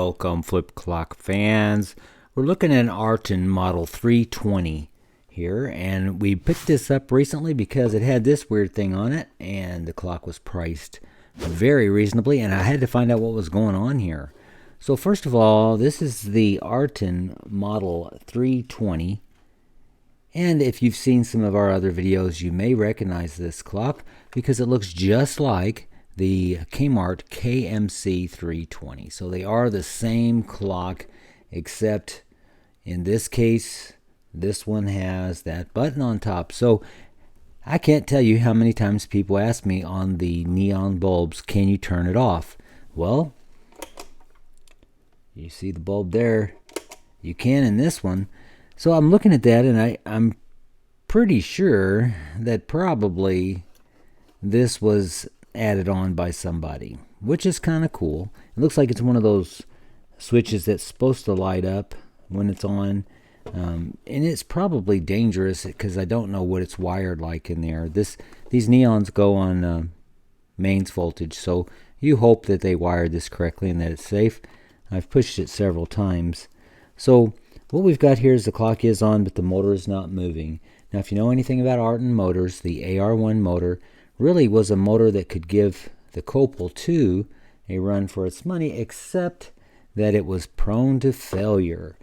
Welcome, FlipoClock fans. We're looking at an Artin model 320 here, and we picked this up recently because it had this weird thing on it, and the clock was priced very reasonably, and I had to find out what was going on here. So first of all, this is the Artin model 320, and if you've seen some of our other videos, you may recognize this clock because it looks just like the K-mart KMC-320. So they are the same clock, except in this case, this one has that button on top. So I can't tell you how many times people ask me on the neon bulbs, can you turn it off? Well, you see the bulb there. You can in this one. So I'm looking at that, and I'm pretty sure that probably this was added on by somebody, which is kind of cool. It looks like it's one of those switches that's supposed to light up when it's on, and it's probably dangerous because I don't know what it's wired like in there. These neons go on mains voltage, so you hope that they wired this correctly and that it's safe. I've pushed it several times. So what we've got here is the clock is on, but the motor is not moving. Now, if you know anything about Artin motors, the AR-01 motor really was a motor that could give the Copal 2 a run for its money, except that it was prone to failure.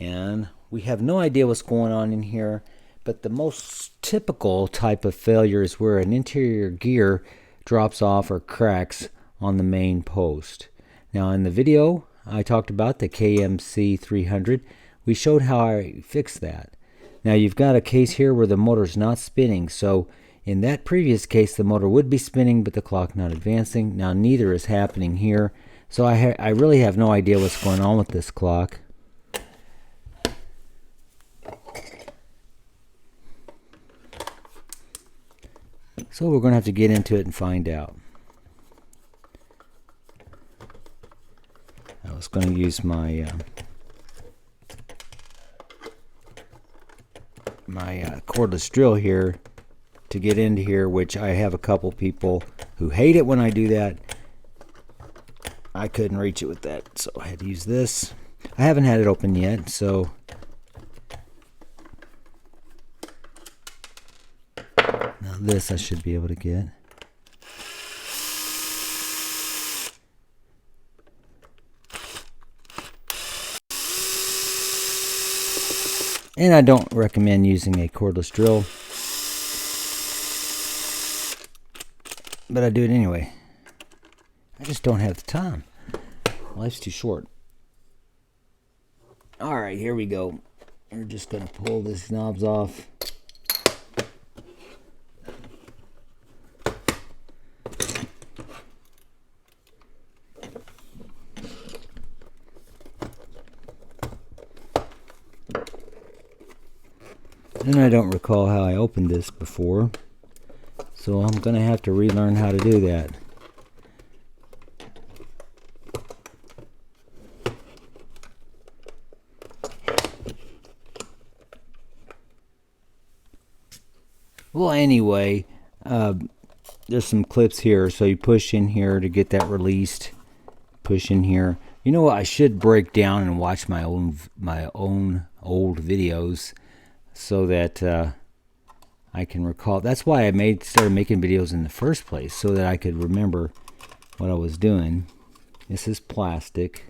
And we have no idea what's going on in here, but the most typical type of failure is where an interior gear drops off or cracks on the main post. Now, in the video I talked about the KMC-300, we showed how I fixed that. Now, you've got a case here where the motor's not spinning, so in that previous case, the motor would be spinning, but the clock not advancing. Now, neither is happening here. So I really have no idea what's going on with this clock. So we're going to have to get into it and find out. I was going to use my cordless drill here to get into here, which I have a couple people who hate it when I do that. I couldn't reach it with that, so I had to use this. I haven't had it open yet, so now this I should be able to get. And I don't recommend using a cordless drill, but I do it anyway. I just don't have the time. Life's too short. Alright, here we go. We're just going to pull these knobs off. And I don't recall how I opened this before, so I'm going to have to relearn how to do that. Well, anyway, there's some clips here, so you push in here to get that released. Push in here. You know what? I should break down and watch my own old videos so that I can recall. That's why I started making videos in the first place, so that I could remember what I was doing. This is plastic.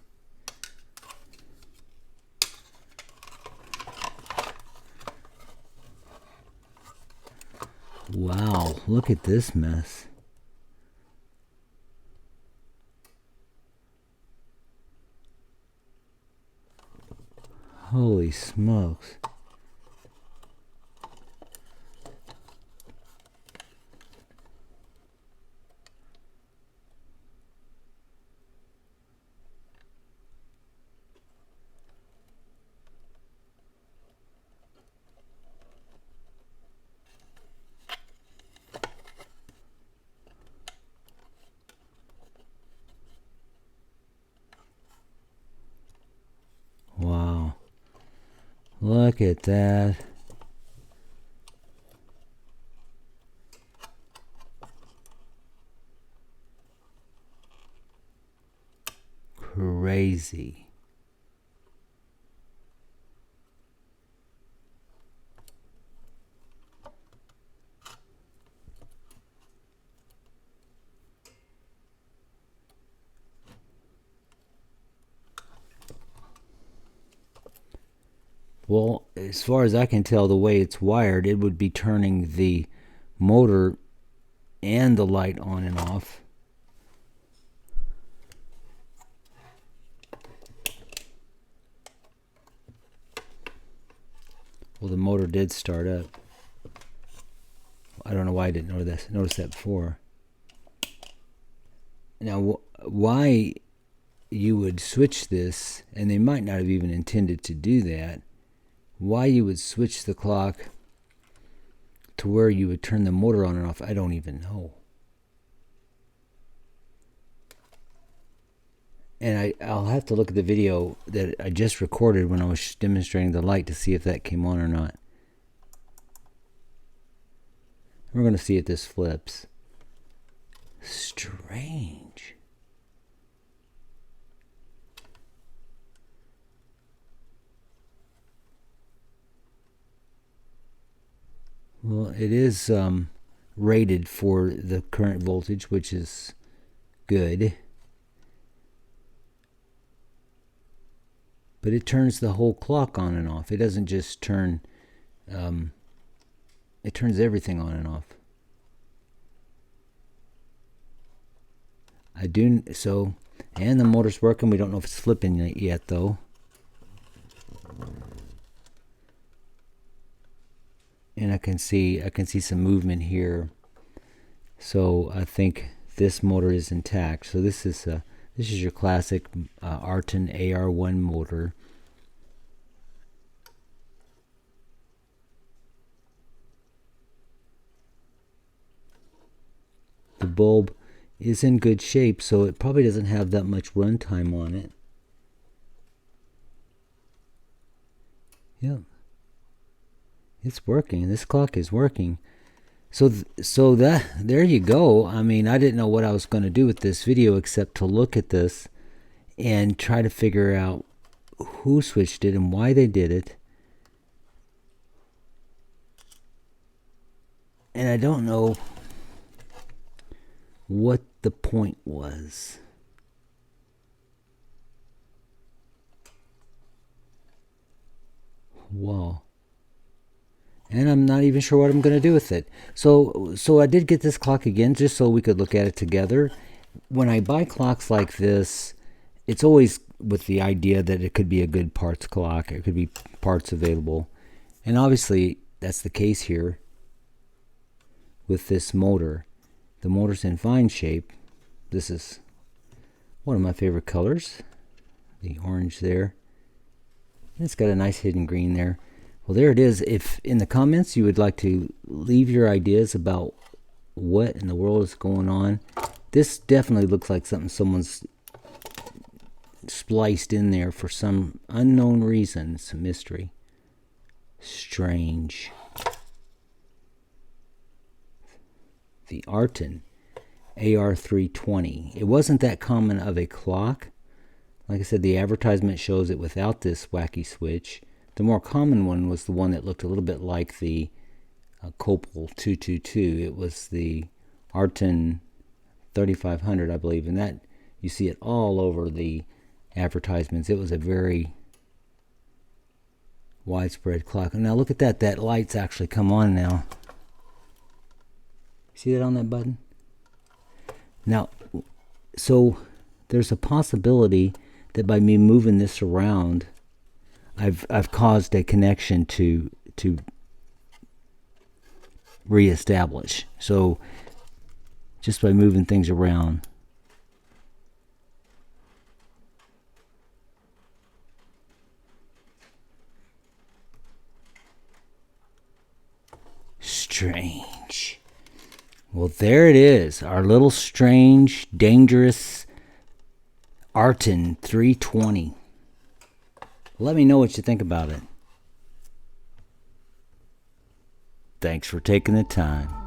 Wow, look at this mess. Holy smokes. Wow. Look at that. crazy. Well, as far as I can tell, the way it's wired, it would be turning the motor and the light on and off. Well, the motor did start up. I don't know why I didn't notice that before. Now, why you would switch this, and they might not have even intended to do that, why you would switch the clock to where you would turn the motor on and off, I don't even know. And I'll have to look at the video that I just recorded when I was demonstrating the light to see if that came on or not. We're going to see if this flips. Strange. Well, it is rated for the current voltage, which is good. But it turns the whole clock on and off. It doesn't just turn, it turns everything on and off. And the motor's working. We don't know if it's flipping yet, though. And I can see some movement here. So I think this motor is intact. So this is your classic Artin AR-01 motor. The bulb is in good shape, so it probably doesn't have that much runtime on it. Yeah. It's working. This clock is working. So there you go. I mean, I didn't know what I was going to do with this video except to look at this and try to figure out who switched it and why they did it. And I don't know what the point was. Wow. And I'm not even sure what I'm going to do with it. So I did get this clock again just so we could look at it together. When I buy clocks like this, it's always with the idea that it could be a good parts clock. It could be parts available. And obviously, that's the case here with this motor. The motor's in fine shape. This is one of my favorite colors. The orange there. And it's got a nice hidden green there. Well, there it is. If in the comments you would like to leave your ideas about what in the world is going on, this definitely looks like something someone's spliced in there for some unknown reason. It's a mystery. Strange. The Artin AR-320. It wasn't that common of a clock. Like I said, the advertisement shows it without this wacky switch. The more common one was the one that looked a little bit like the Copal 222. It was the Artin 3500, I believe, and that you see it all over the advertisements. It was a very widespread clock. And now look at that. That light's actually come on now. See that on that button? Now, so there's a possibility that by me moving this around, I've caused a connection to reestablish. So just by moving things around. Strange. Well, there it is. Our little strange, dangerous Artin 320. Let me know what you think about it. Thanks for taking the time.